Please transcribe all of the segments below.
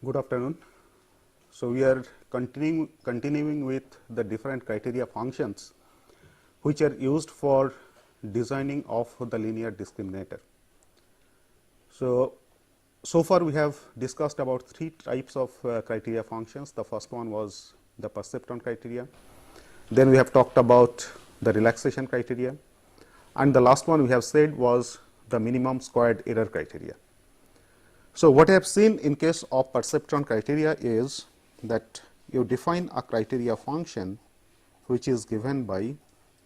Good afternoon. So, we are continuing with the different criteria functions which are used for designing of the linear discriminator. So far we have discussed about three types of criteria functions. The first one was the perceptron criteria, then we have talked about the relaxation criteria, and the last one we have said was the minimum squared error criteria. So, what I have seen in case of perceptron criteria is that you define a criteria function which is given by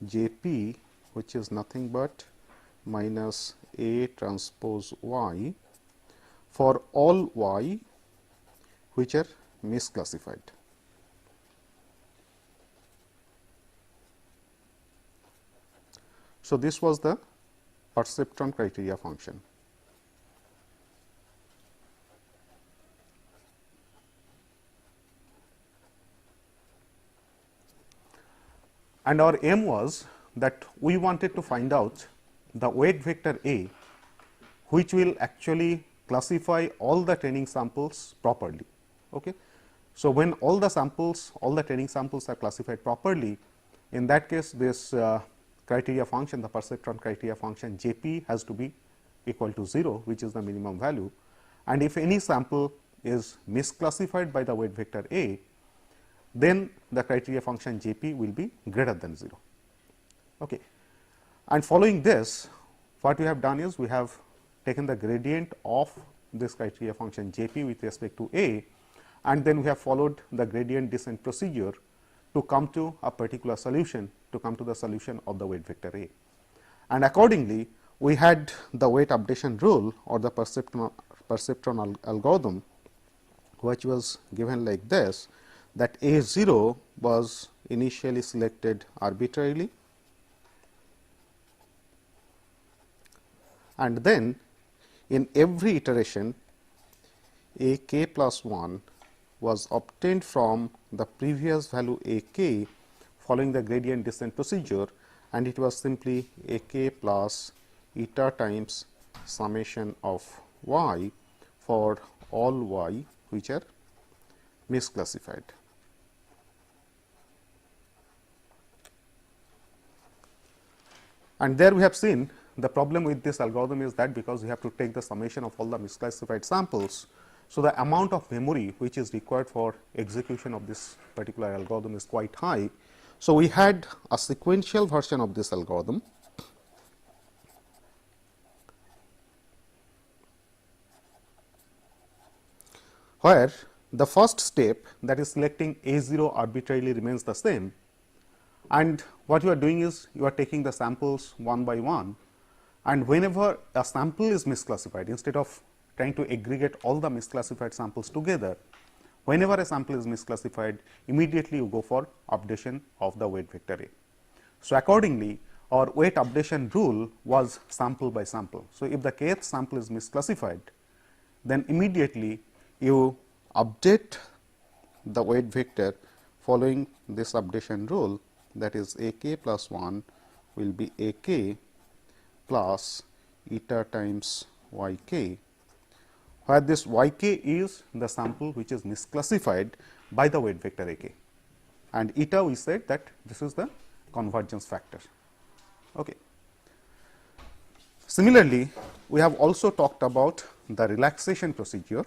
J p, which is nothing but minus A transpose y for all y which are misclassified. So, this was the perceptron criteria function. And our aim was that we wanted to find out the weight vector A which will actually classify all the training samples properly. Okay. So, when all the training samples are classified properly, in that case this criteria function, the perceptron criteria function J p has to be equal to 0, which is the minimum value, and if any sample is misclassified by the weight vector A, then the criteria function J p will be greater than 0. Okay. And following this, what we have done is we have taken the gradient of this criteria function J p with respect to A, and then we have followed the gradient descent procedure to come to a particular solution, to come to the solution of the weight vector A. And accordingly, we had the weight updation rule or the perceptron algorithm, which was given like this, that A 0 was initially selected arbitrarily, and then in every iteration A k plus 1 was obtained from the previous value A k following the gradient descent procedure, and it was simply A k plus eta times summation of y for all y which are misclassified. And there we have seen the problem with this algorithm is that because we have to take the summation of all the misclassified samples, so the amount of memory which is required for execution of this particular algorithm is quite high. So, we had a sequential version of this algorithm where the first step, that is selecting A 0 arbitrarily, remains the same, and what you are doing is you are taking the samples one by one, and whenever a sample is misclassified, instead of trying to aggregate all the misclassified samples together, whenever a sample is misclassified, immediately you go for updation of the weight vector A. So, accordingly, our weight updation rule was sample by sample. So, if the kth sample is misclassified, then immediately you update the weight vector following this updation rule, that is A k plus 1 will be A k plus eta times y k, where this y k is the sample which is misclassified by the weight vector A k, and eta we said that this is the convergence factor. Okay. Similarly, we have also talked about the relaxation procedure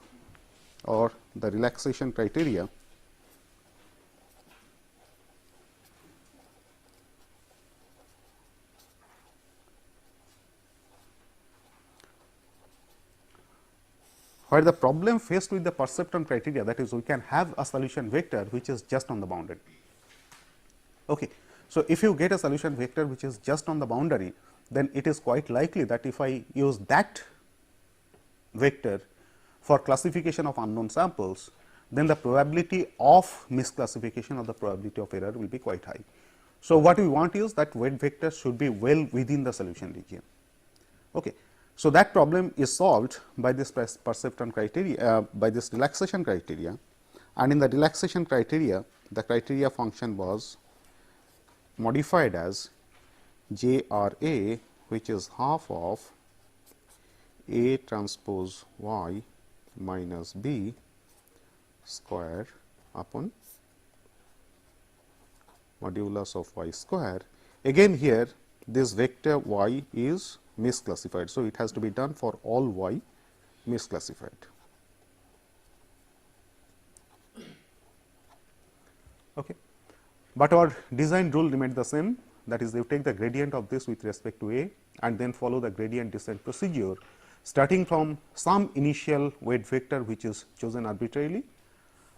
or the relaxation criteria. Where the problem faced with the perceptron criteria, that is, we can have a solution vector which is just on the boundary. Okay. So, if you get a solution vector which is just on the boundary, then it is quite likely that if I use that vector for classification of unknown samples, then the probability of misclassification or the probability of error will be quite high. So, what we want is that weight vector should be well within the solution region. Okay. So, that problem is solved by this perceptron criteria, by this relaxation criteria, and in the relaxation criteria, the criteria function was modified as J r A, which is half of A transpose y minus B square upon modulus of y square. Again here this vector y is misclassified. So, it has to be done for all y misclassified. Okay. But our design rule remained the same, that is, you take the gradient of this with respect to A and then follow the gradient descent procedure starting from some initial weight vector which is chosen arbitrarily.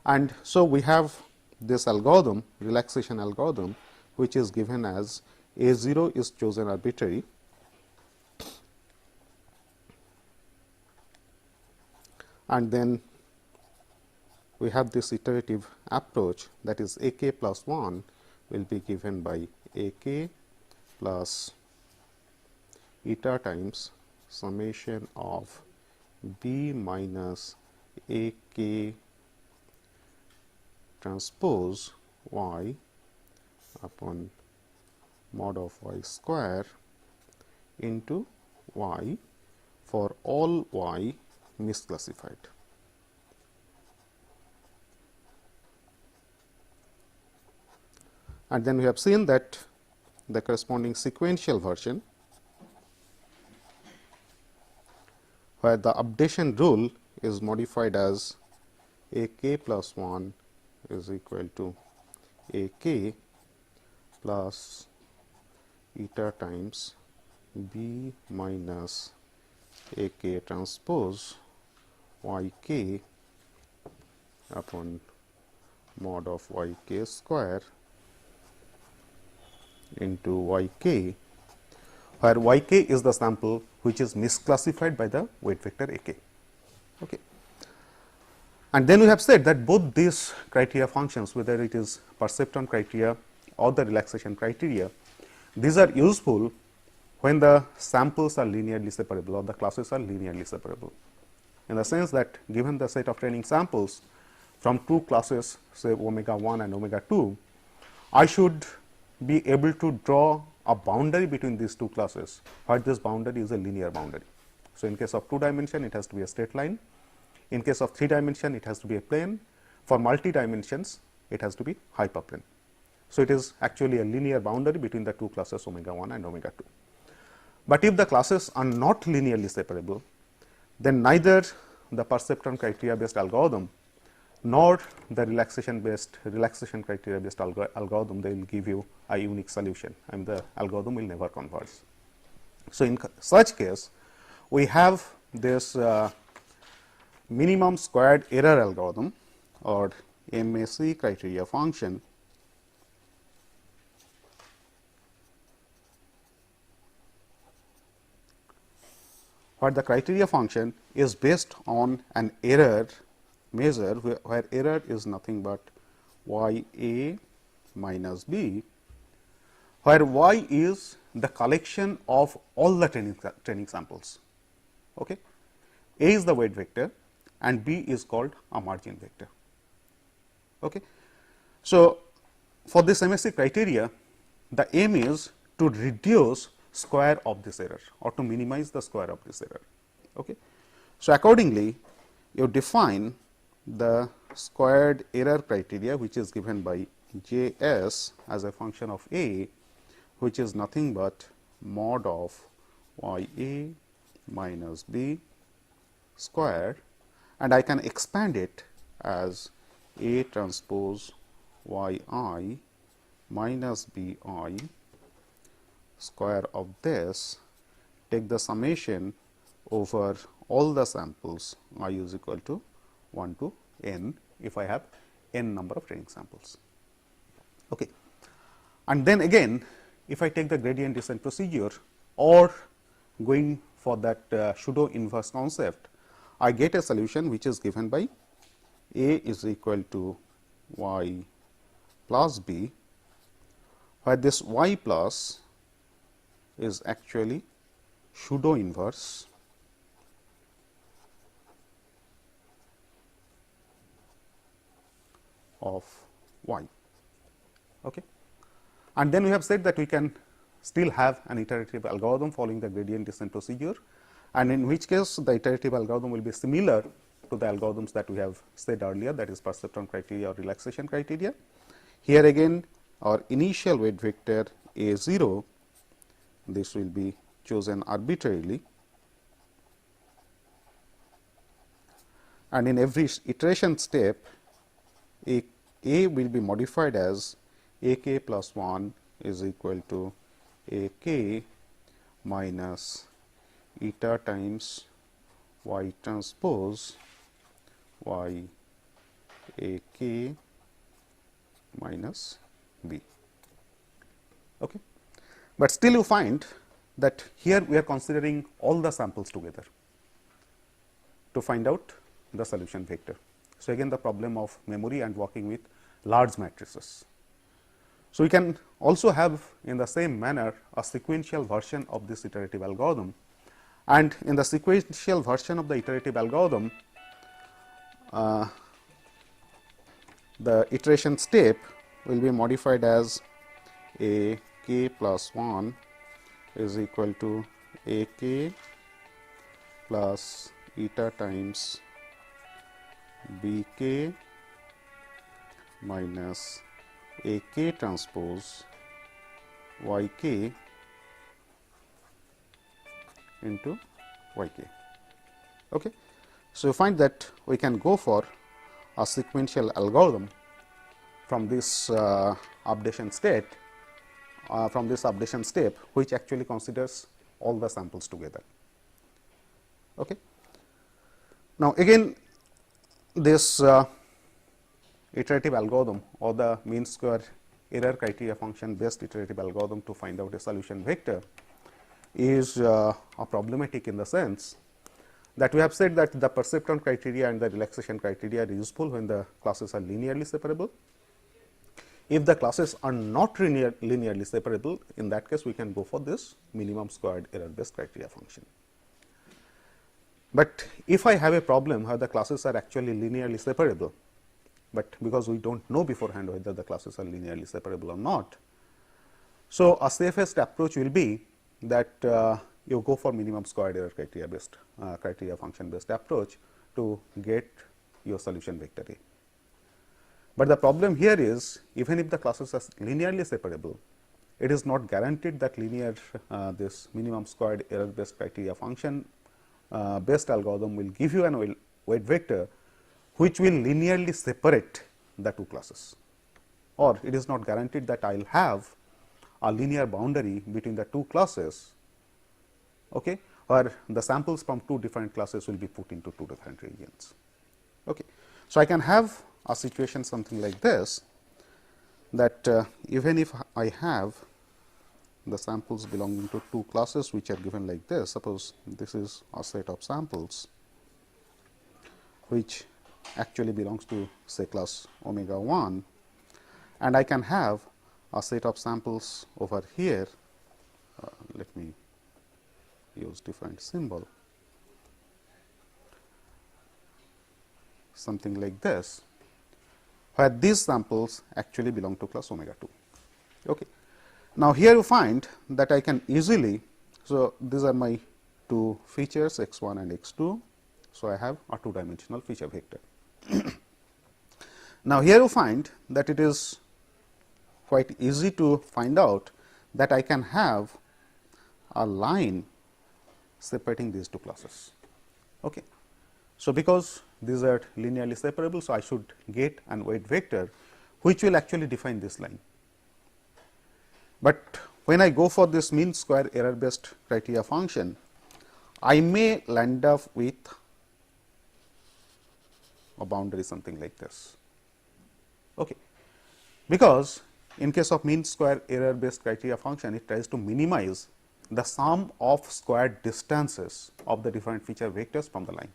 And so, we have this algorithm, relaxation algorithm, which is given as A 0 is chosen arbitrary, and then we have this iterative approach, that is A k plus 1 will be given by A k plus eta times summation of b minus A k transpose y upon mod of y square into y for all y misclassified. And then we have seen that the corresponding sequential version, where the updation rule is modified as A k plus 1 is equal to A k plus eta times b minus A k transpose y k upon mod of y k square into y k, where y k is the sample which is misclassified by the weight vector A k. Okay. And then we have said that both these criteria functions, whether it is perceptron criteria or the relaxation criteria, these are useful when the samples are linearly separable or the classes are linearly separable, in the sense that given the set of training samples from two classes, say omega 1 and omega 2, I should be able to draw a boundary between these two classes, where this boundary is a linear boundary. So, in case of 2 dimension, it has to be a straight line. In case of 3 dimension, it has to be a plane. For multi dimensions, it has to be hyperplane. So, it is actually a linear boundary between the two classes omega 1 and omega 2. But if the classes are not linearly separable, then neither the perceptron criteria based algorithm nor the relaxation criteria based algorithm, they will give you a unique solution, and the algorithm will never converge. So, in such case, we have this minimum squared error algorithm or MAC criteria function, where the criteria function is based on an error measure, where error is nothing but y a minus b, where y is the collection of all the training samples. Okay. A is the weight vector and b is called a margin vector. Okay. So, for this MSC criteria, the aim is to reduce square of this error or to minimize the square of this error. Okay. So, accordingly, you define the squared error criteria, which is given by J s as a function of A, which is nothing but mod of y a minus b square, and I can expand it as A transpose y I minus b I square of this, take the summation over all the samples I is equal to 1 to n, if I have n number of training samples. Okay. And then again, if I take the gradient descent procedure or going for that pseudo inverse concept, I get a solution which is given by A is equal to y plus b, where this y plus is actually pseudo inverse of y. Okay. And then we have said that we can still have an iterative algorithm following the gradient descent procedure, and in which case the iterative algorithm will be similar to the algorithms that we have said earlier, that is perceptron criteria or relaxation criteria. Here again our initial weight vector A0, this will be chosen arbitrarily, and in every iteration step A will be modified as AK plus 1 is equal to AK minus eta times y transpose y AK minus B. Okay. But still you find that here we are considering all the samples together to find out the solution vector. So, again the problem of memory and working with large matrices. So, we can also have in the same manner a sequential version of this iterative algorithm, and in the sequential version of the iterative algorithm, the iteration step will be modified as A k plus 1 is equal to A k plus eta times B k minus A k transpose y k into y k. Okay. So, you find that we can go for a sequential algorithm from this updation state, from this updation step, which actually considers all the samples together. Okay. Now, again this iterative algorithm or the mean square error criteria function based iterative algorithm to find out a solution vector is problematic in the sense that we have said that the perceptron criteria and the relaxation criteria are useful when the classes are linearly separable. If the classes are not linearly separable, in that case we can go for this minimum squared error based criteria function. But if I have a problem where the classes are actually linearly separable, but because we do not know beforehand whether the classes are linearly separable or not, so a safest approach will be that you go for minimum squared error criteria based criteria function based approach to get your solution vector A. But the problem here is, even if the classes are linearly separable, it is not guaranteed that linear this minimum squared error based criteria function based algorithm will give you an weight vector which will linearly separate the two classes, or it is not guaranteed that I will have a linear boundary between the two classes, okay, or the samples from two different classes will be put into two different regions. Okay. So, I can have a situation something like this, that even if I have the samples belonging to two classes which are given like this, suppose this is a set of samples which actually belongs to say class omega 1, and I can have a set of samples over here, let me use different symbol, something like this, where these samples actually belong to class omega 2. Okay. Now, here you find that I can easily, so these are my two features x 1 and x 2. So, I have a two dimensional feature vector. Now, here you find that it is quite easy to find out that I can have a line separating these two classes. Okay. So, because these are linearly separable, so I should get an weight vector which will actually define this line. But when I go for this mean square error based criteria function, I may land up with a boundary something like this. Okay. Because in case of mean square error based criteria function, it tries to minimize the sum of squared distances of the different feature vectors from the line.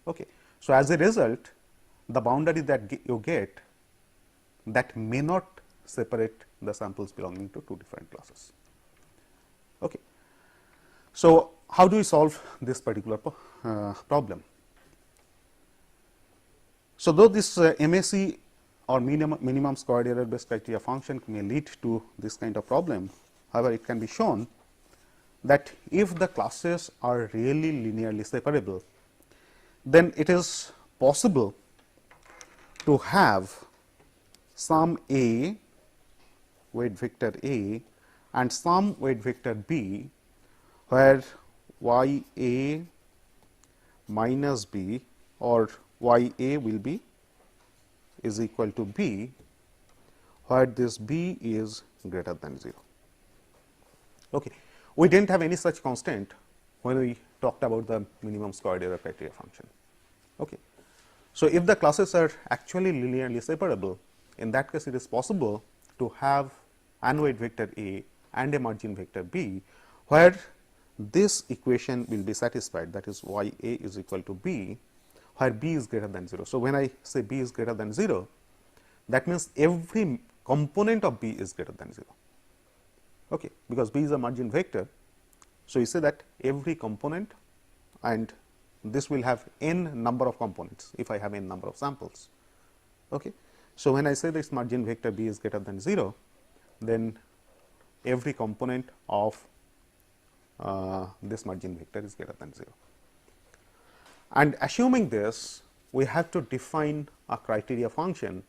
Okay. So, as a result, the boundary that you get, that may not separate the samples belonging to two different classes. Okay. So, how do we solve this particular problem? So, though this MSE or minimum squared error based criteria function may lead to this kind of problem, however, it can be shown that if the classes are really linearly separable, then it is possible to have some A, weight vector A, and some weight vector B, where y A minus B or y A will be is equal to B, where this B is greater than 0. Okay. We did not have any such constant when we talked about the minimum squared error criteria function. Okay. So, if the classes are actually linearly separable, in that case it is possible to have an weight vector A and a margin vector B, where this equation will be satisfied, that is y A is equal to B, where B is greater than 0. So, when I say B is greater than 0, that means every component of B is greater than 0, okay, because B is a margin vector. So, you say that every component, and this will have n number of components if I have n number of samples. Okay. So, when I say this margin vector B is greater than 0, then every component of this margin vector is greater than 0. And assuming this, we have to define a criteria function.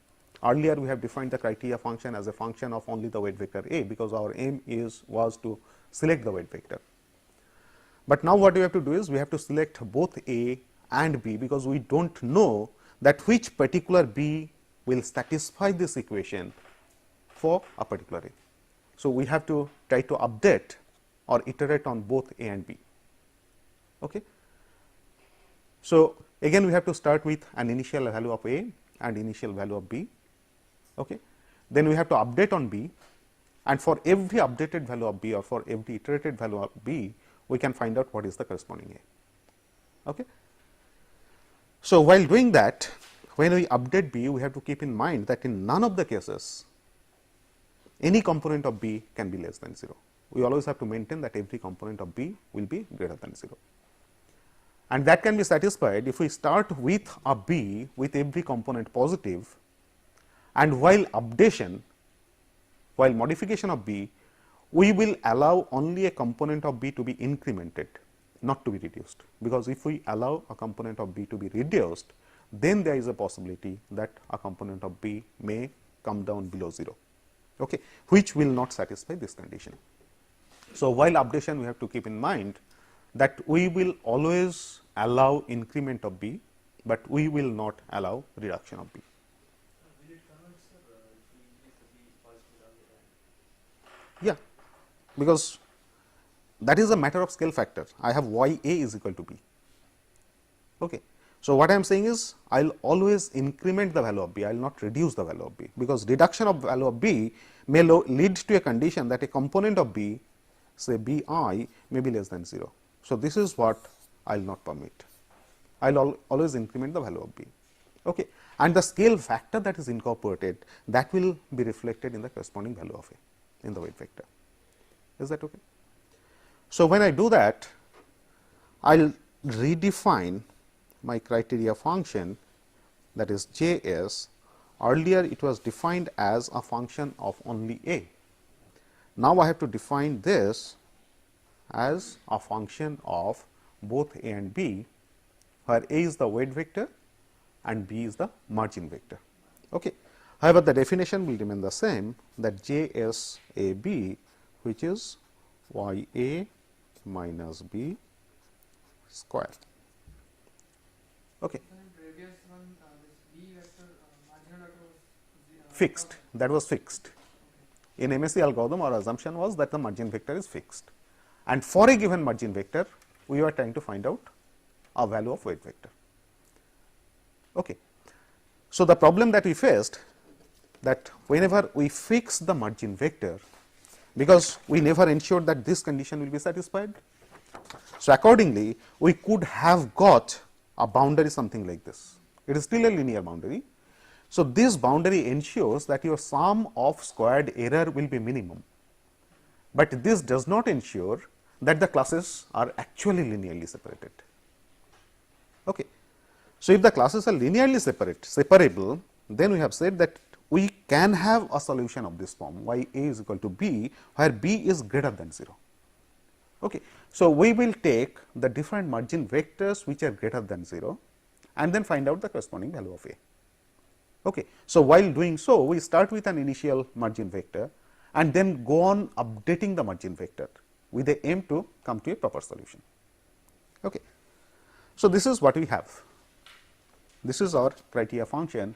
Earlier we have defined the criteria function as a function of only the weight vector A, because our aim was to select the weight vector. But now what we have to do is we have to select both A and B, because we do not know that which particular B will satisfy this equation for a particular A. So, we have to try to update or iterate on both A and B. Okay. So, again we have to start with an initial value of A and initial value of B. Okay. Then we have to update on B, and for every updated value of B or for every iterated value of B, we can find out what is the corresponding A. Okay. So, while doing that, when we update B, we have to keep in mind that in none of the cases any component of B can be less than 0. We always have to maintain that every component of B will be greater than 0. And that can be satisfied if we start with a B with every component positive, and while updation, while modification of B, we will allow only a component of B to be incremented, not to be reduced, because if we allow a component of B to be reduced, then there is a possibility that a component of B may come down below 0, okay, which will not satisfy this condition. So, while updation, we have to keep in mind that we will always allow increment of B, but we will not allow reduction of B. Will it convert, sir, if we increase the B positive value? Yeah, because that is a matter of scale factor. I have y A is equal to B. Okay. So, what I am saying is I will always increment the value of B, I will not reduce the value of B, because reduction of value of B may lead to a condition that a component of B, say B I, may be less than 0. So, this is what I will not permit. I will always increment the value of B. Okay. And the scale factor that is incorporated, that will be reflected in the corresponding value of A in the weight vector. Is that okay? So, when I do that, I will redefine my criteria function, that is J s. Earlier it was defined as a function of only A. Now, I have to define this as a function of both A and B, where A is the weight vector and B is the margin vector. Okay. However, the definition will remain the same, that J s A B, which is y A minus B square. Okay. Previous one, this B vector, marginal vector was Fixed, that was fixed. In MSE algorithm, our assumption was that the margin vector is fixed, and for a given margin vector, we were trying to find out a value of weight vector. Okay. So, the problem that we faced, that whenever we fix the margin vector, because we never ensured that this condition will be satisfied. So, accordingly, we could have got a boundary something like this. It is still a linear boundary. So, this boundary ensures that your sum of squared error will be minimum, but this does not ensure that the classes are actually linearly separated. Okay. So, if the classes are linearly separable, then we have said that we can have a solution of this form, y A is equal to B, where B is greater than 0. Okay. So, we will take the different margin vectors which are greater than 0, and then find out the corresponding value of A. Okay. So, while doing so, we start with an initial margin vector and then go on updating the margin vector with the aim to come to a proper solution. Okay. So, this is what we have. This is our criteria function,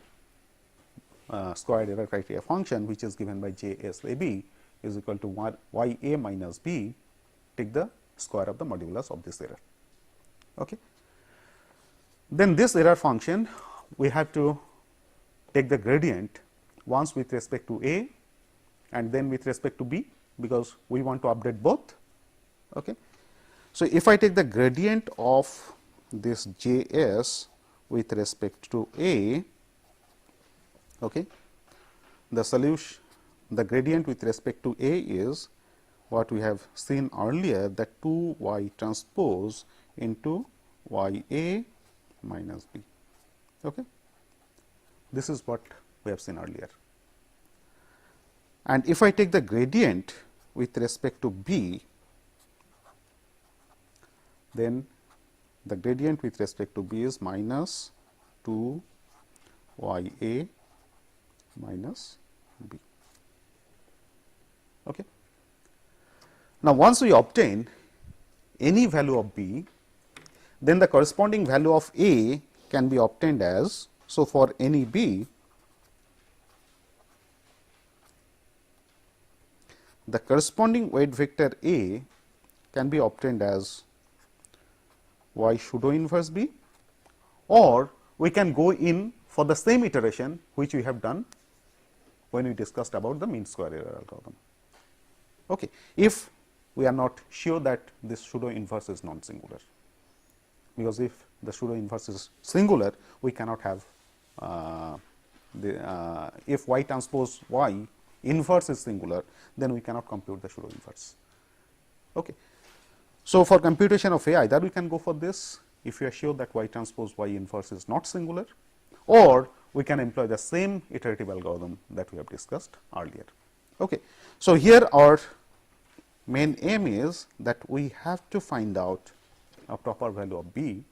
squared error criteria function, which is given by JSAB is equal to YA minus B, take the square of the modulus of this error. Okay. Then this error function, we have to take the gradient once with respect to A and then with respect to B, because we want to update both. Okay. So, if I take the gradient of this JS with respect to A, okay, the solution, the gradient with respect to A is what we have seen earlier, that 2 y transpose into y A minus B. Okay. This is what we have seen earlier. And if I take the gradient with respect to B, then the gradient with respect to B is minus 2 y A minus B. Okay. Now, once we obtain any value of B, then the corresponding value of A can be obtained as, so for any B, the corresponding weight vector A can be obtained as y pseudo inverse B, or we can go in for the same iteration which we have done when we discussed about the mean square error algorithm. Okay. If we are not sure that this pseudo inverse is non singular, because if the pseudo inverse is singular, we cannot have if y transpose y inverse is singular, then we cannot compute the pseudo inverse. Okay. So, for computation of A, either we can go for this if we are sure that y transpose y inverse is not singular, or we can employ the same iterative algorithm that we have discussed earlier. Okay. So, here our main aim is that we have to find out a proper value of B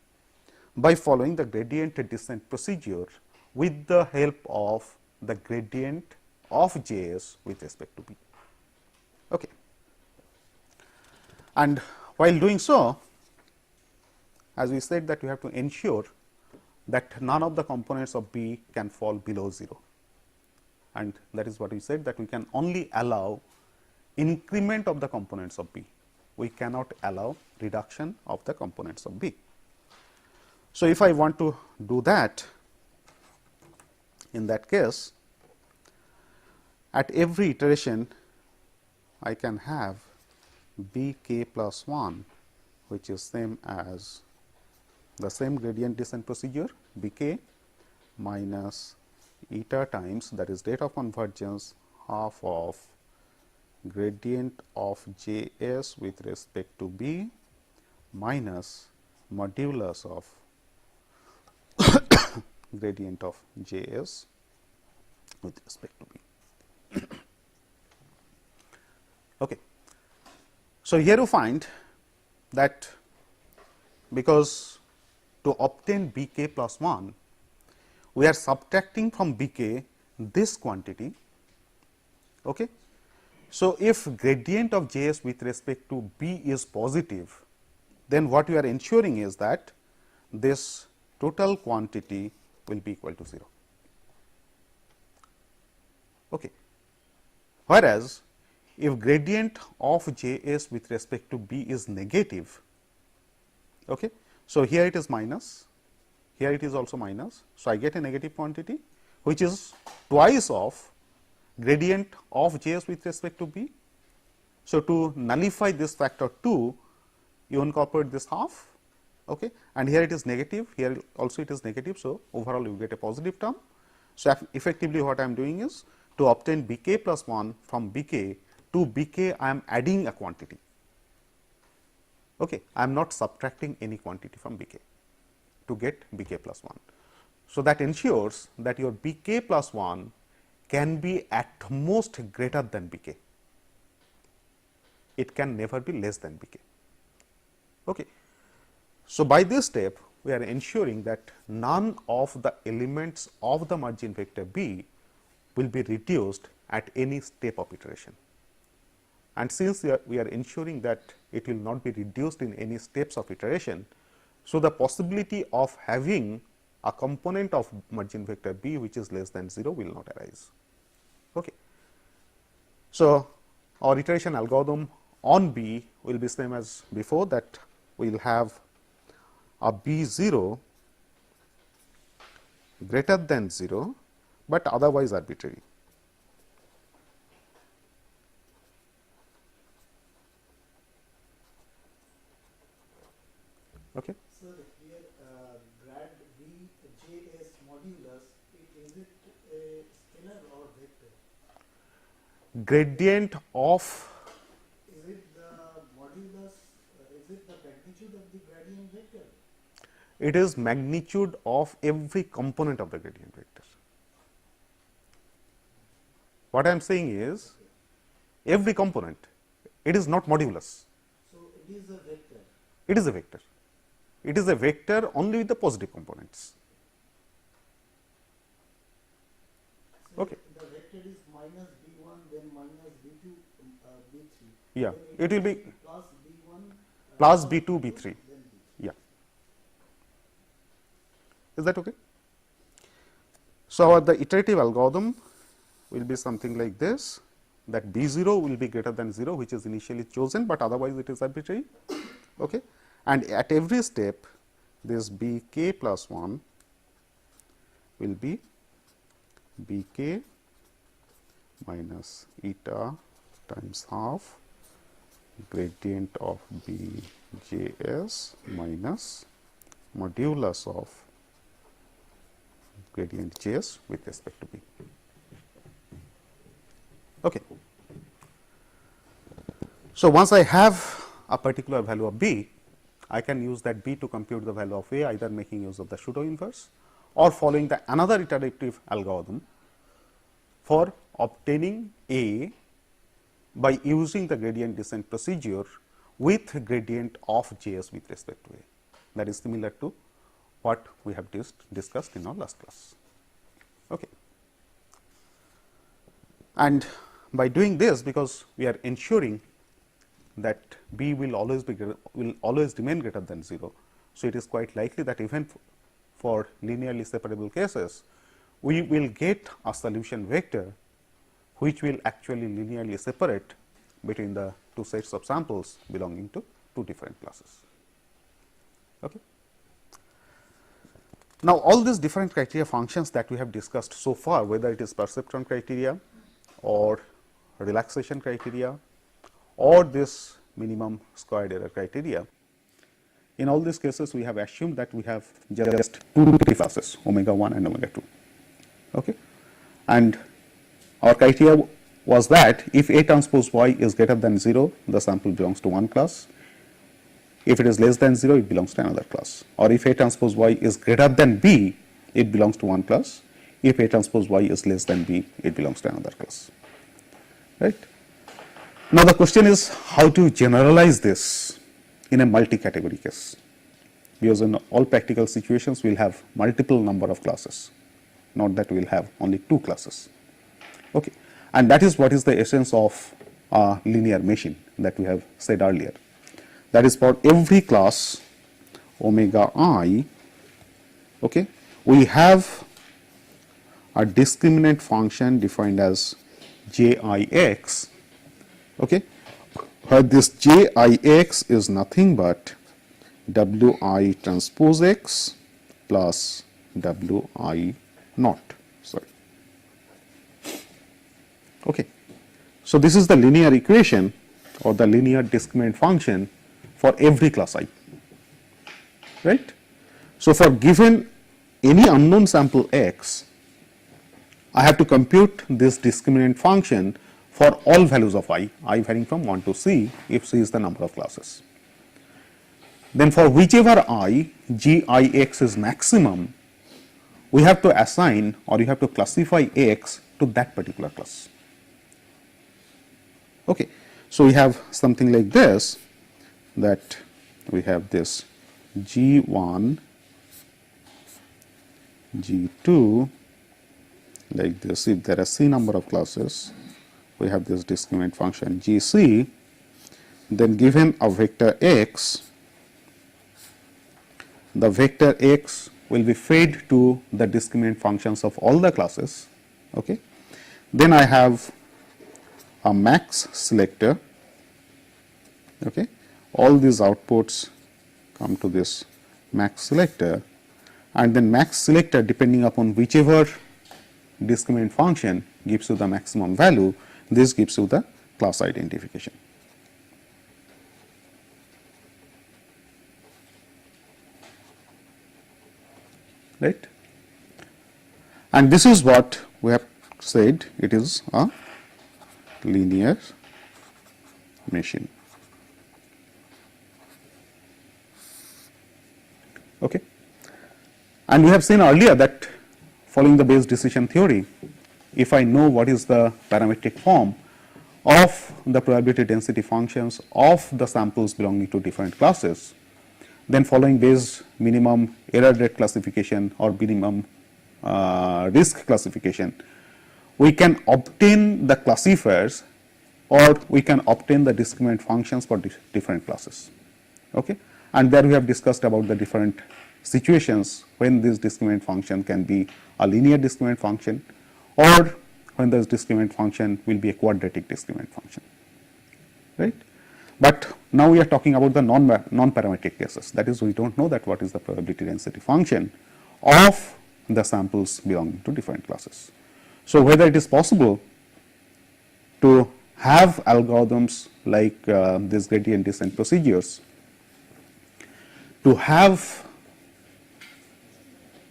by following the gradient descent procedure with the help of the gradient of Js with respect to B. Okay. And while doing so, as we said that we have to ensure that none of the components of B can fall below 0, and that is what we said, that we can only allow increment of the components of B. We cannot allow reduction of the components of B. So, if I want to do that, in that case, at every iteration I can have B k plus 1, which is same as the same gradient descent procedure, B k minus eta times, that is rate of convergence, half of gradient of J s with respect to B minus modulus of gradient of J s with respect to B. Okay. So, here you find that because to obtain B k plus 1, we are subtracting from B k this quantity. Okay. So, if gradient of J s with respect to B is positive, then what we are ensuring is that this total quantity will be equal to 0. Okay. Whereas, if gradient of J s with respect to B is negative, okay, so here it is minus, here it is also minus. So, I get a negative quantity which is twice of gradient of J s with respect to B. So, to nullify this factor 2, you incorporate this half, okay, and here it is negative, here also it is negative. So, overall you get a positive term. So, effectively what I am doing is to obtain B k plus 1 from B k, to B k I am adding a quantity. Okay. I am not subtracting any quantity from B k to get B k plus 1. So, that ensures that your B k plus 1 can be at most greater than B k. It can never be less than B k. Okay. So, by this step we are ensuring that none of the elements of the margin vector B will be reduced at any step of iteration. And since we are ensuring that it will not be reduced in any steps of iteration, so the possibility of having a component of margin vector B which is less than 0 will not arise. Okay. So, our iteration algorithm on B will be same as before, that we will have a B 0 greater than 0, but otherwise arbitrary. Okay. Sir, here grad V JS modulus, is it a scalar or vector? Gradient of, Is it the modulus, is it the magnitude of the gradient vector? it is magnitude of every component of the gradient vector. What I am saying is every component, it is not modulus, So it is a vector. it is a vector. It is a vector only with the positive components. So Okay. the vector is minus B1, then minus B2, B3. Yeah, Then it will be plus B1, plus B2, B3. then B3. Yeah. Is that okay? So, the iterative algorithm will be something like this, that B 0 will be greater than 0, which is initially chosen, but otherwise it is arbitrary. Okay. And at every step, this B k plus 1 will be B k minus eta times half gradient of B j s minus modulus of gradient j s with respect to B. Okay. So, once I have a particular value of B, I can use that B to compute the value of A, either making use of the pseudo inverse or following the another iterative algorithm for obtaining A by using the gradient descent procedure with gradient of Js with respect to A. That is similar to what we have discussed in our last class. Okay. And by doing this, because we are ensuring that B will always remain greater than 0. So, it is quite likely that even for linearly separable cases, we will get a solution vector which will actually linearly separate between the two sets of samples belonging to two different classes. Okay. Now, all these different criteria functions that we have discussed so far, whether it is perceptron criteria or relaxation criteria or this minimum squared error criteria, in all these cases we have assumed that we have just two classes, omega 1 and omega 2. Okay. And our criteria was that if A transpose y is greater than 0, the sample belongs to one class. If it is less than 0, it belongs to another class. Or if A transpose y is greater than B, it belongs to one class. If A transpose y is less than B, it belongs to another class. Right? Now, the question is how to generalize this in a multi-category case, because in all practical situations we will have multiple number of classes, not that we will have only two classes. Okay. And that is what is the essence of a linear machine that we have said earlier. That is, for every class omega I, okay, we have a discriminant function defined as Jix, okay, where this Jix is nothing but Wi transpose x plus Wi naught. Sorry. Okay. So, this is the linear equation or the linear discriminant function for every class I, right. So, for given any unknown sample x, I have to compute this discriminant function for all values of I varying from 1 to c, if c is the number of classes. Then for whichever I, Gix is maximum, we have to assign or you have to classify x to that particular class. Okay. So, we have something like this, that we have this G1 G2 like this. If there are C number of classes, we have this discriminant function GC, then given a vector x, the vector x will be fed to the discriminant functions of all the classes. Okay. Then I have a max selector. Okay. All these outputs come to this max selector, and then max selector, depending upon whichever discriminant function gives you the maximum value, this gives you the class identification. Right? And this is what we have said, it is a linear machine. Okay. And we have seen earlier that following the Bayes decision theory, if I know what is the parametric form of the probability density functions of the samples belonging to different classes, then following Bayes minimum error rate classification or minimum risk classification, we can obtain the classifiers or we can obtain the discriminant functions for different classes. Okay? And there we have discussed about the different situations when this discriminant function can be a linear discriminant function or when this discriminant function will be a quadratic discriminant function. Right? But now we are talking about the non-parametric cases. That is, we don't know that what is the probability density function of the samples belonging to different classes. So whether it is possible to have algorithms like these gradient descent procedures to have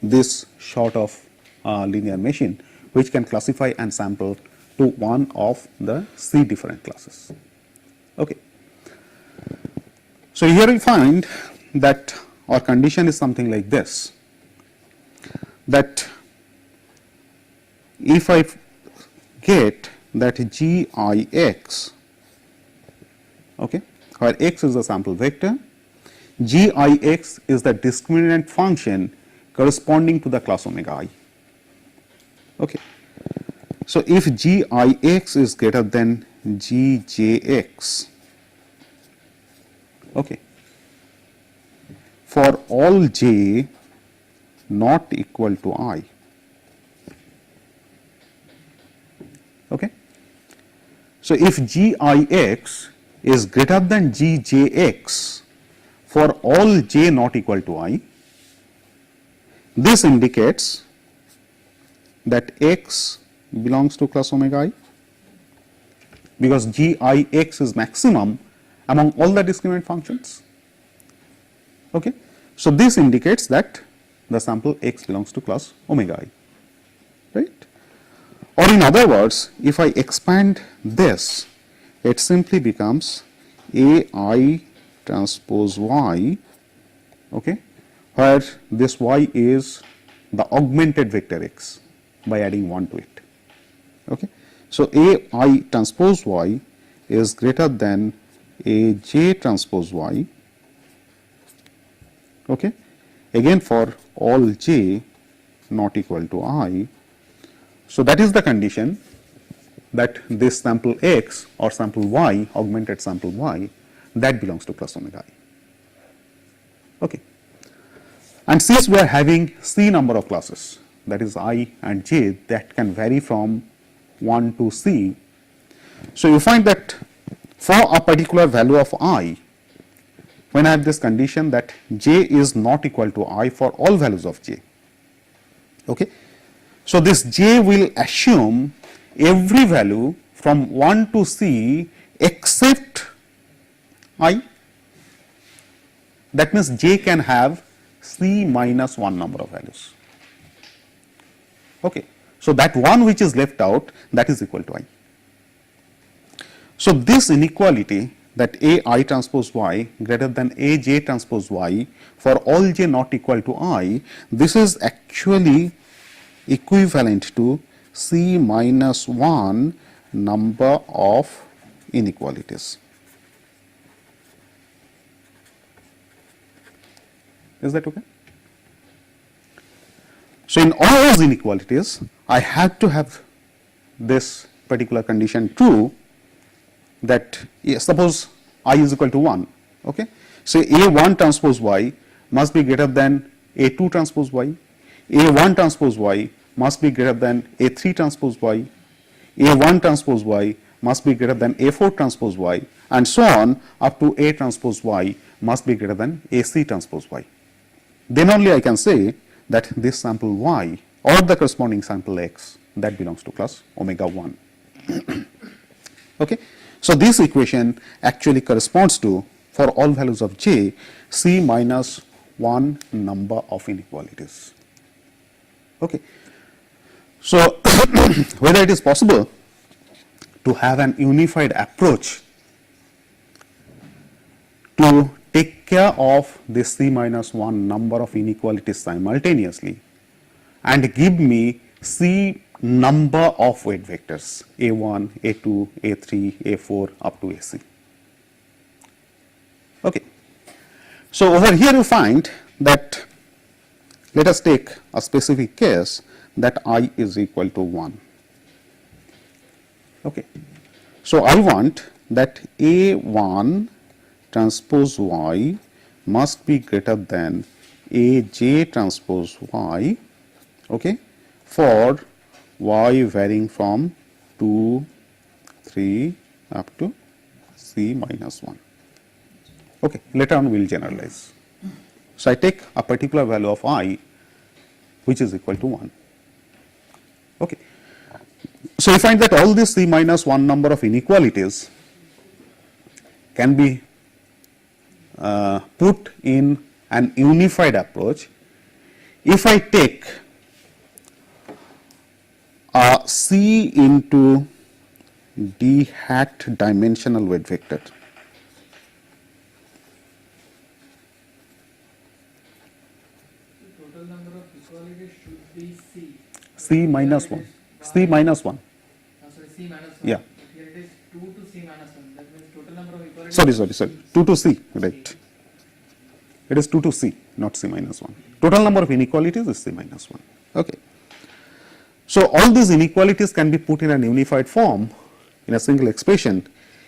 this sort of linear machine which can classify and sample to one of the C different classes. Okay. So here we find that our condition is something like this, that if I get that GIX, okay, where X is the sample vector, GIX is the discriminant function corresponding to the class omega I. Okay. So if GIX is greater than GJX, okay, for all j not equal to I. Okay. So if GIX is greater than GJX for all j not equal to I, this indicates that X belongs to class omega I, because GIX is maximum among all the discriminant functions. Okay. So this indicates that the sample X belongs to class omega I, right? Or in other words, if I expand this, it simply becomes AI transpose Y, okay, where this Y is the augmented vector X by adding 1 to it. Okay. So AI transpose Y is greater than AJ transpose Y, okay, again for all j not equal to I. So that is the condition that this sample X or sample Y, augmented sample Y, that belongs to class omega I. Okay. And since we are having C number of classes, that is I and j, that can vary from 1 to C. So you find that for a particular value of I, when I have this condition that j is not equal to I for all values of j, okay. So this j will assume every value from 1 to C except I. That means j can have C minus 1 number of values. Okay. So that one which is left out, that is equal to I. So this inequality, that AI transpose Y greater than AJ transpose Y for all j not equal to I, this is actually equivalent to C minus 1 number of inequalities. Is that okay? So, in all those inequalities, I have to have this particular condition true, that suppose I is equal to 1. Okay. So, A1 transpose Y must be greater than A2 transpose Y, A1 transpose Y must be greater than A3 transpose Y, A1 transpose Y must be greater than A4 transpose Y, and so on up to A transpose Y must be greater than AC transpose Y. Then only I can say that this sample Y or the corresponding sample X, that belongs to class omega 1. Okay. So, this equation actually corresponds to, for all values of j, C minus 1 number of inequalities. Okay. So, whether it is possible to have an unified approach to take care of this C minus 1 number of inequalities simultaneously and give me C number of weight vectors A1, A2, A3, A4 up to AC. Okay. So, over here you find that, let us take a specific case that I is equal to 1. Okay. So, I want that A1 transpose Y must be greater than AJ transpose Y, okay, for Y varying from 2, 3 up to C minus 1. Okay. Later on we will generalize. So, I take a particular value of I which is equal to 1. Okay. So, I find that all these C minus 1 number of inequalities can be put in an unified approach if I take a C into D hat dimensional weight vector. Total number of equalities should be C. C minus 1. C minus 1. Sorry, C minus 1. Yeah. But here it is 2 to C minus 1. That means total number of equalities. Sorry. 2 to C, right. It is 2 to C, not C minus 1. Total number of inequalities is C minus 1. Okay. So, all these inequalities can be put in an unified form in a single expression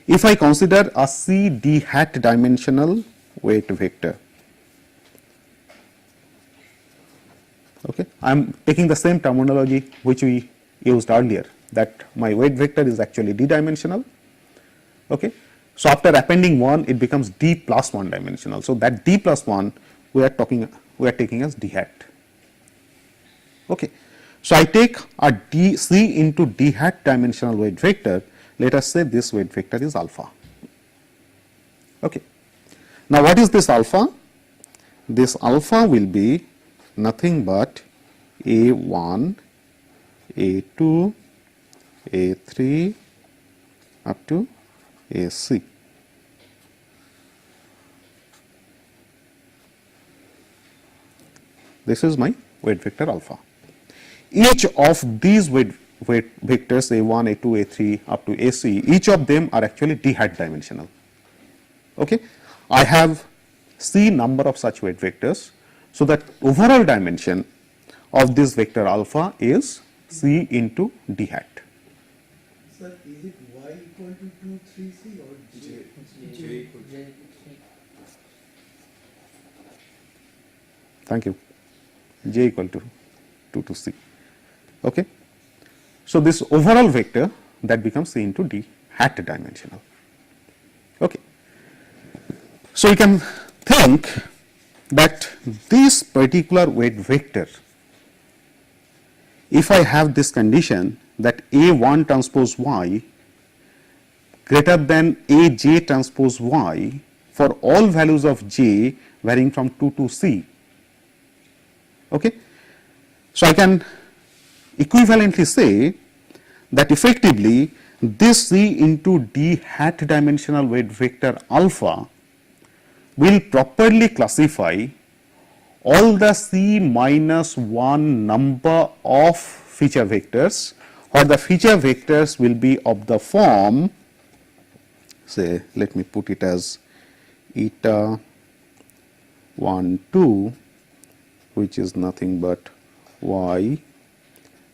if I consider a C D hat dimensional weight vector. Okay. I am taking the same terminology which we used earlier, that my weight vector is actually D dimensional. Okay. So, after appending 1, it becomes D plus 1 dimensional. So, that D plus 1 we are taking as D hat. Okay. So, I take a D C into D hat dimensional weight vector. Let us say this weight vector is alpha. Okay. Now, what is this alpha? This alpha will be nothing but A1, A2, A3 up to AC. This is my weight vector alpha. Each of these weight vectors A1, A2, A3 up to AC, each of them are actually D hat dimensional. Okay. I have C number of such weight vectors. So, that overall dimension of this vector alpha is C into D hat. Sir, is it Y equal to 2, 3C or J? J. Thank you. J equal to 2 to C. Okay. So, this overall vector that becomes C into D hat dimensional. Okay. So, you can think that this particular weight vector, if I have this condition that A1 transpose Y greater than AJ transpose Y for all values of J varying from 2 to C. Okay. So, I can equivalently say that effectively this C into D hat dimensional weight vector alpha will properly classify all the C minus 1 number of feature vectors, or the feature vectors will be of the form, say, let me put it as eta 1 2, which is nothing but y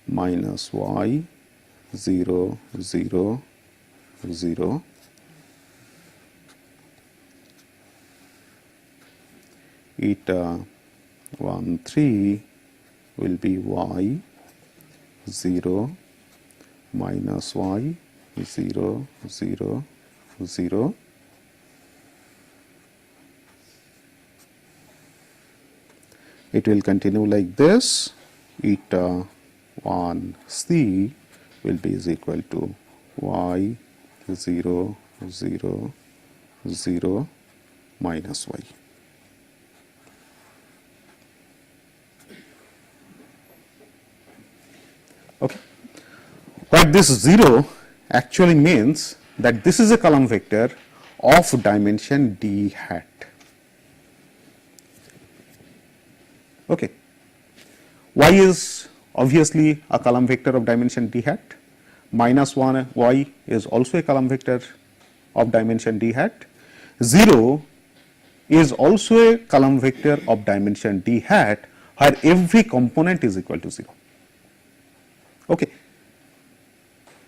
minus y 0 0 0 eta 1 3 will be y 0 minus y 0 0 0 it will continue like this. Eta 1 c will be is equal to y 0 0 0 minus y. Okay. What this 0 actually means that this is a column vector of dimension d hat. Okay. Y is obviously a column vector of dimension d hat. Minus 1 y is also a column vector of dimension d hat. 0 is also a column vector of dimension d hat where every component is equal to 0. Okay.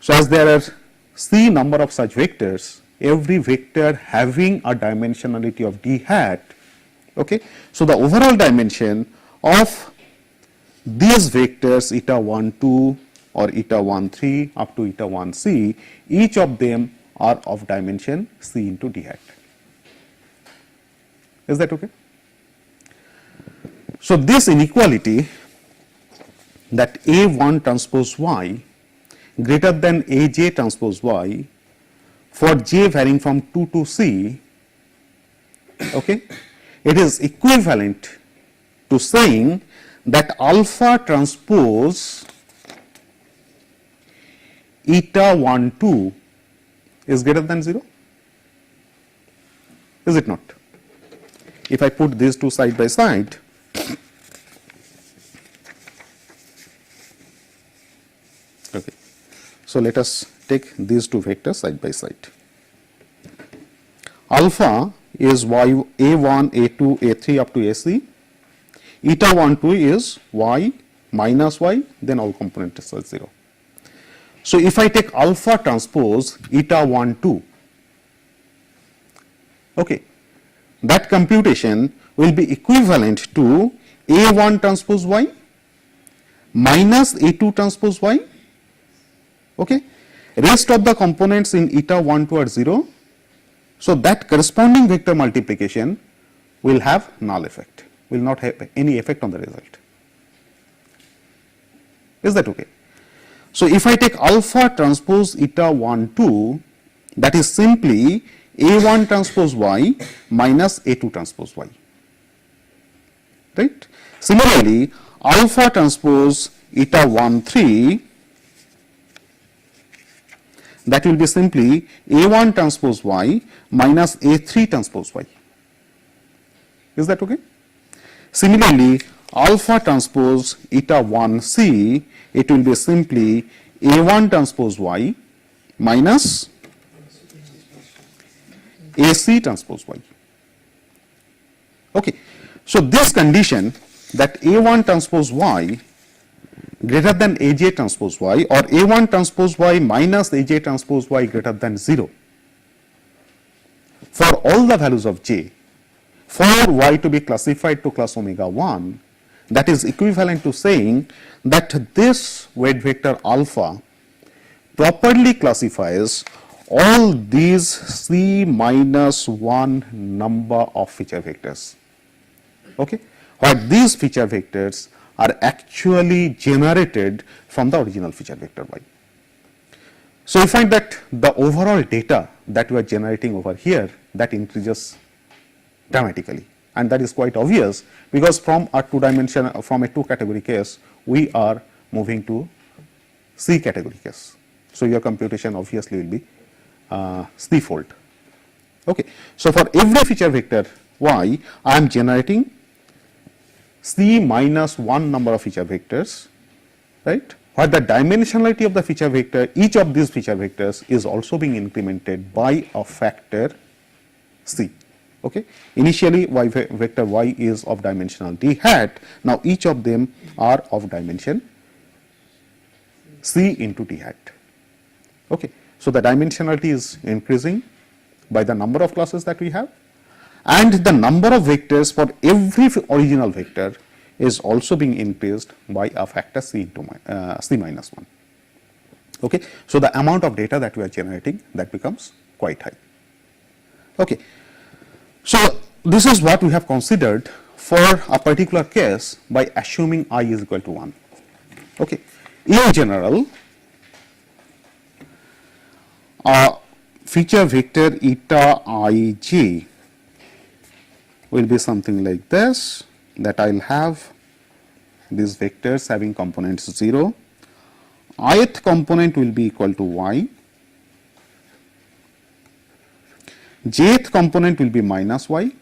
So, as there are c number of such vectors, every vector having a dimensionality of d hat. Okay. So, the overall dimension of these vectors eta 1 2 or eta 1 3 up to eta 1 c, each of them are of dimension c into d hat. Is that okay? So, this inequality that A1 transpose y greater than AJ transpose y for j varying from 2 to c, okay, it is equivalent to saying that alpha transpose eta 1 2 is greater than 0, is it not? If I put these two side by side, okay. So, let us take these two vectors side by side. Alpha is y a1, a2, a3 up to ac. Eta 1 2 is y minus y, then all components are 0. So, if I take alpha transpose eta 1 2, okay, that computation will be equivalent to a1 transpose y minus a2 transpose y. Okay. Rest of the components in eta 1 2 are 0. So, that corresponding vector multiplication will have null effect, will not have any effect on the result. Is that okay? So, if I take alpha transpose eta 1 2, that is simply a1 transpose y minus a2 transpose y, right. Similarly, alpha transpose eta 1 3, that will be simply a1 transpose y minus a3 transpose y. Is that okay? Similarly, alpha transpose eta 1 c, it will be simply a1 transpose y minus ac transpose y. Okay. So, this condition that a1 transpose y greater than aj transpose y or a1 transpose y minus aj transpose y greater than 0 for all the values of j, for y to be classified to class omega 1, that is equivalent to saying that this weight vector alpha properly classifies all these c minus 1 number of feature vectors, okay, where these feature vectors are actually generated from the original feature vector y. So, we find that the overall data that we are generating over here, that increases dramatically, and that is quite obvious because from a from a two category case we are moving to C category case. So, your computation obviously will be C-fold. Okay. So, for every feature vector y, I am generating C minus 1 number of feature vectors, right, where the dimensionality of the feature vector, each of these feature vectors is also being incremented by a factor C. Okay. Initially, vector y is of dimensional d hat. Now, each of them are of dimension c into d hat. Okay. So, the dimensionality is increasing by the number of classes that we have, and the number of vectors for every original vector is also being increased by a factor c into c minus 1. Okay. So, the amount of data that we are generating, that becomes quite high. Okay. So, this is what we have considered for a particular case by assuming I is equal to 1. Okay. In general, a feature vector eta ij will be something like this, that I will have these vectors having components 0, ith component will be equal to y, jth component will be minus y,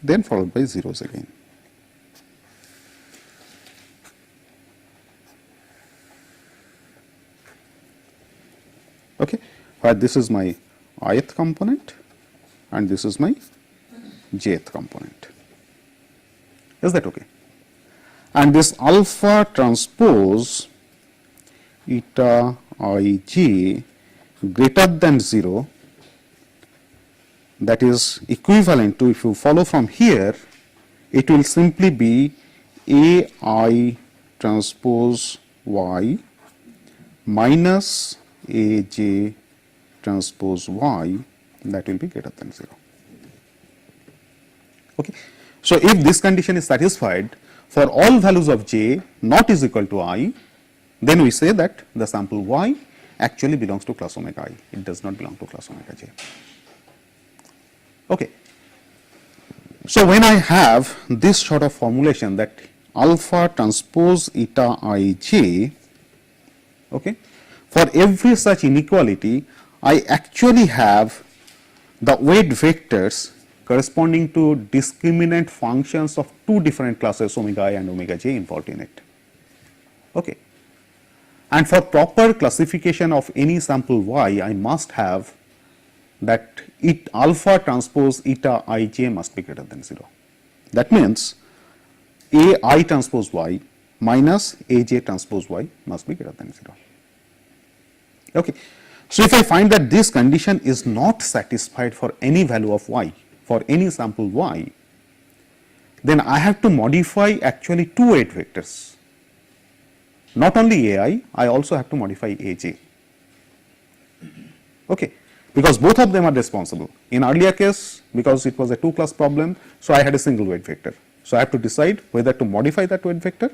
then followed by zeros again. Okay, where this is my ith component and this is my jth component. Is that okay? And this alpha transpose eta ij greater than 0, that is equivalent to, if you follow from here, it will simply be ai transpose y minus aj transpose y, that will be greater than 0. Okay. So, if this condition is satisfied for all values of j not is equal to I, then we say that the sample y actually belongs to class omega I, it does not belong to class omega j. Okay. So, when I have this sort of formulation, that alpha transpose eta ij, okay, for every such inequality, I actually have the weight vectors corresponding to discriminant functions of two different classes omega I and omega j involved in it. Okay. And for proper classification of any sample y, I must have that it alpha transpose eta ij must be greater than 0. That means a I transpose y minus a j transpose y must be greater than 0. Okay. So, if I find that this condition is not satisfied for any value of y, for any sample y, then I have to modify actually two weight vectors. Not only ai, I also have to modify aj. Okay. Because both of them are responsible. In earlier case, because it was a 2-class problem, so I had a single weight vector. So, I have to decide whether to modify that weight vector.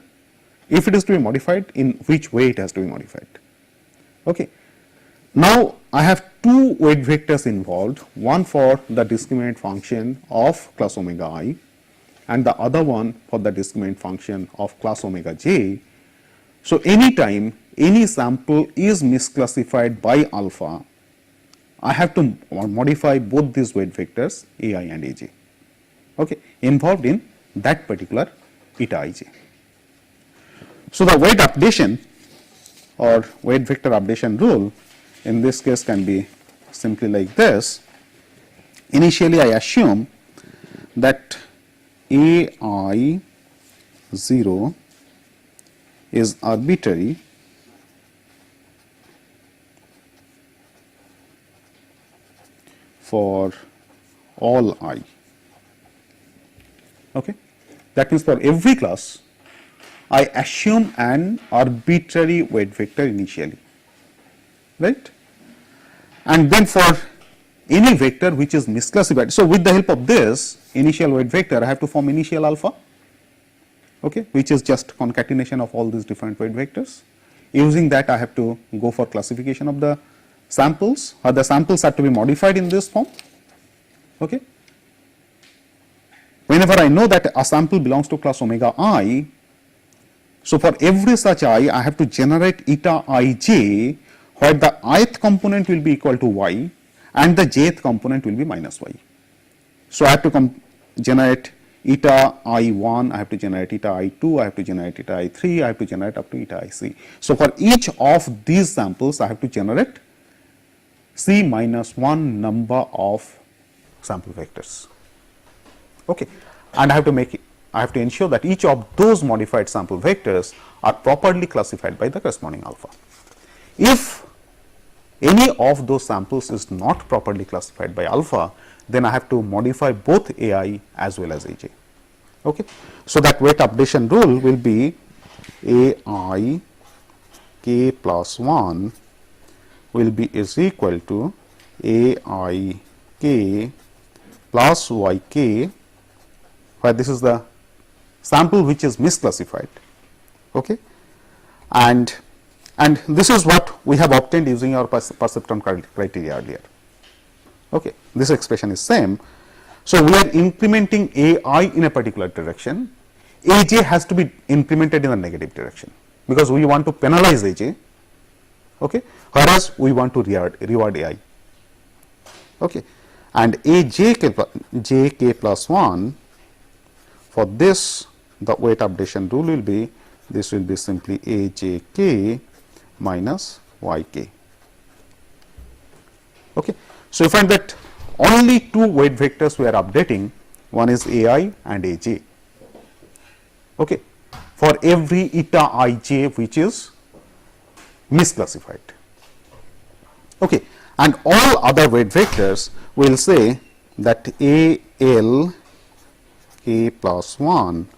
If it is to be modified, in which way it has to be modified. Okay. Now, I have two weight vectors involved, one for the discriminant function of class omega I and the other one for the discriminant function of class omega j. So, anytime any sample is misclassified by alpha, I have to modify both these weight vectors ai and aj, okay, involved in that particular eta ij. So, the weight updation or weight vector updation rule in this case can be simply like this. Initially, I assume that ai 0 is arbitrary for all I. Okay. That means, for every class, I assume an arbitrary weight vector initially, right? And then for any vector which is misclassified. So, with the help of this initial weight vector, I have to form initial alpha, okay, which is just concatenation of all these different weight vectors. Using that, I have to go for classification of the samples, or the samples are to be modified in this form. Okay. Whenever I know that a sample belongs to class omega I, so for every such I have to generate eta ij, where the ith component will be equal to y and the jth component will be minus y. So, I have to generate eta I1, I have to generate eta I2, I have to generate eta I3, I have to generate up to eta IC. So, for each of these samples, I have to generate c minus 1 number of sample vectors. Okay, and I have to ensure that each of those modified sample vectors are properly classified by the corresponding alpha. If any of those samples is not properly classified by alpha, then I have to modify both AI as well as AJ. Okay. So, that weight updation rule will be AI k plus 1 will be is equal to AI k plus y k, where this is the sample which is misclassified. Okay. And this is what we have obtained using our perceptron criteria earlier. Okay. This expression is same. So, we are incrementing AI in a particular direction, AJ has to be incremented in a negative direction, because we want to penalize AJ, okay, whereas we want to reward AI. Okay. And JK plus 1, for this the weight updation rule will be, this will be simply AJK minus YK. Okay. So, you find that only two weight vectors we are updating, one is AI and AJ, okay, for every eta ij which is misclassified. Okay. And all other weight vectors will say that AL k plus 1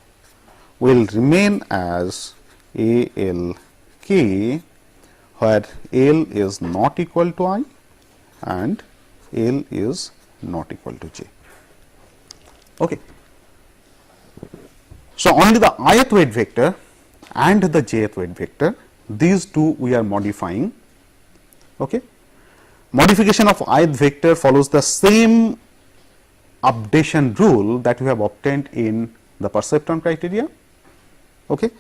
will remain as AL k, where L is not equal to I and L is not equal to J. Okay. So, only the ith weight vector and the jth weight vector, these two we are modifying. Okay. Modification of ith vector follows the same updation rule that we have obtained in the perceptron criteria. Okay.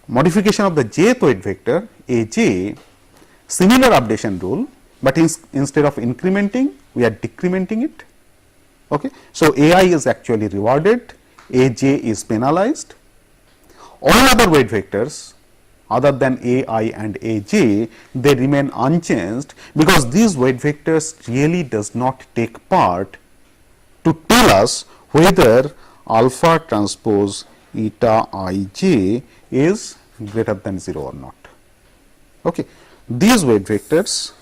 Modification of the jth weight vector AJ, similar updation rule, but instead of incrementing we are decrementing it. Okay. So, AI is actually rewarded, AJ is penalized. All other weight vectors other than AI and AJ, they remain unchanged, because these weight vectors really does not take part to tell us whether alpha transpose eta ij is greater than 0 or not. Okay. These weight vectors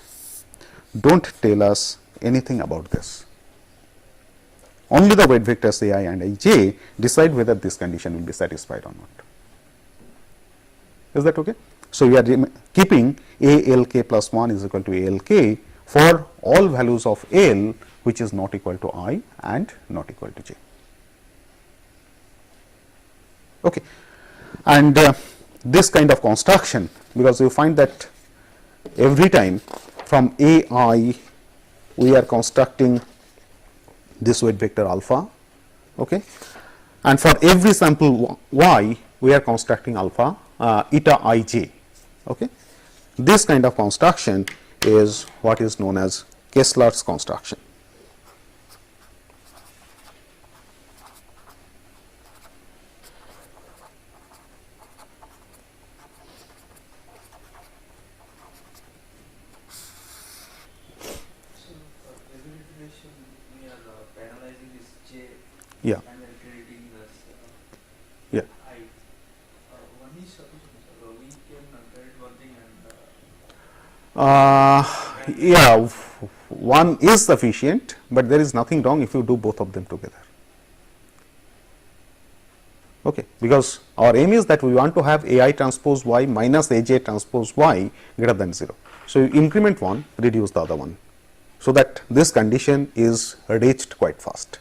do not tell us anything about this. Only the weight vectors AI and ij decide whether this condition will be satisfied or not. Is that okay? So, we are keeping ALK plus 1 is equal to ALK for all values of L which is not equal to I and not equal to J. Okay. And this kind of construction, because you find that every time from AI we are constructing this weight vector alpha, okay, and for every sample y we are constructing alpha eta ij. Okay. This kind of construction is what is known as Kessler's construction. So, every iteration we are penalizing this J Yeah. and we are crediting this Yeah. I. One is sufficient, sir. We can credit one thing and Yeah, one is sufficient, but there is nothing wrong if you do both of them together. Okay, because our aim is that we want to have AI transpose y minus AJ transpose y greater than 0. So, you increment one, reduce the other one, so that this condition is reached quite fast.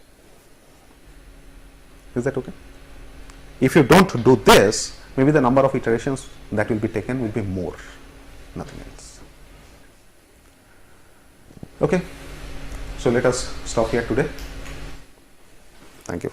Is that okay? If you do not do this, maybe the number of iterations that will be taken will be more, nothing else. Okay. So, let us stop here today. Thank you.